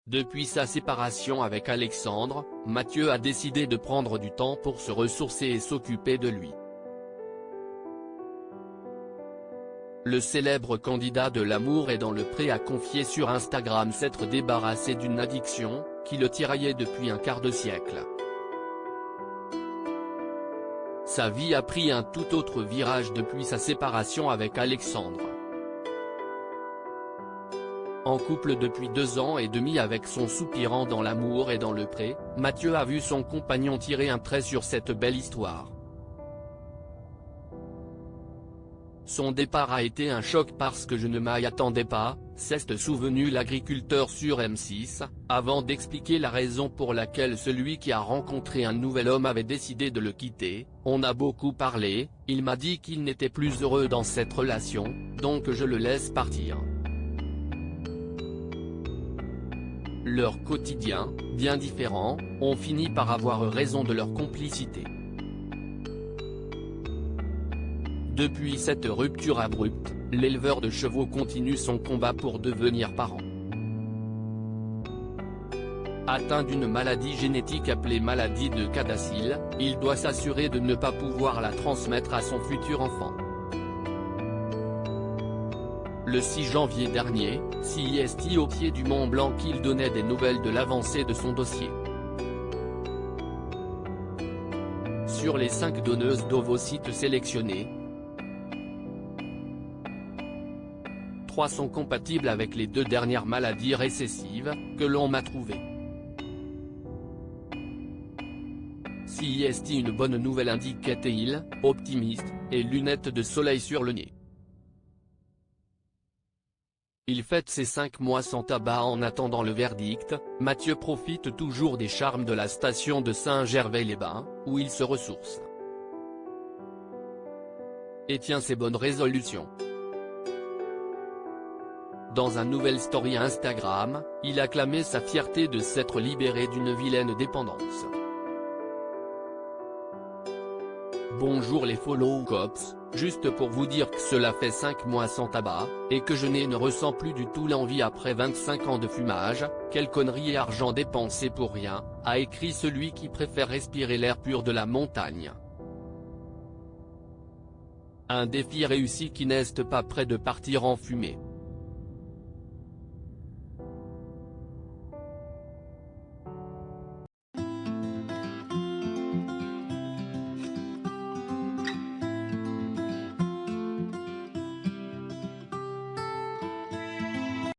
Depuis sa séparation avec Alexandre, Mathieu a décidé de prendre du temps pour se ressourcer et s'occuper de lui. Le célèbre candidat de l'amour est dans le pré a confié sur Instagram s'être débarrassé d'une addiction, qui le tiraillait depuis un quart de siècle. Sa vie a pris un tout autre virage depuis sa séparation avec Alexandre. En couple depuis 2 ans et demi avec son soupirant dans l'amour et dans le pré, Mathieu a vu son compagnon tirer un trait sur cette belle histoire. Son départ a été un choc parce que je ne m'y attendais pas, s'est souvenu l'agriculteur sur M6, avant d'expliquer la raison pour laquelle celui qui a rencontré un nouvel homme avait décidé de le quitter. On a beaucoup parlé, il m'a dit qu'il n'était plus heureux dans cette relation, donc je le laisse partir. Leur quotidien, bien différent, ont fini par avoir raison de leur complicité. Depuis cette rupture abrupte, l'éleveur de chevaux continue son combat pour devenir parent. Atteint d'une maladie génétique appelée maladie de Cadacil, il doit s'assurer de ne pas pouvoir la transmettre à son futur enfant. Le 6 janvier dernier, CIST au pied du Mont Blanc qu'il donnait des nouvelles de l'avancée de son dossier. Sur les 5 donneuses d'ovocytes sélectionnées, 3 sont compatibles avec les 2 dernières maladies récessives, que l'on m'a trouvées. CIST une bonne nouvelle indiquait-il, optimiste, et lunettes de soleil sur le nez. Il fête ses 5 mois sans tabac en attendant le verdict. Mathieu profite toujours des charmes de la station de Saint-Gervais-les-Bains, où il se ressource. Et tient ses bonnes résolutions. Dans un nouvel story Instagram, il a clamé sa fierté de s'être libéré d'une vilaine dépendance. Bonjour les follow cops, juste pour vous dire que cela fait 5 mois sans tabac, et que je ne ressens plus du tout l'envie après 25 ans de fumage. Quelle connerie et argent dépensé pour rien, a écrit celui qui préfère respirer l'air pur de la montagne. Un défi réussi qui n'est pas près de partir en fumée.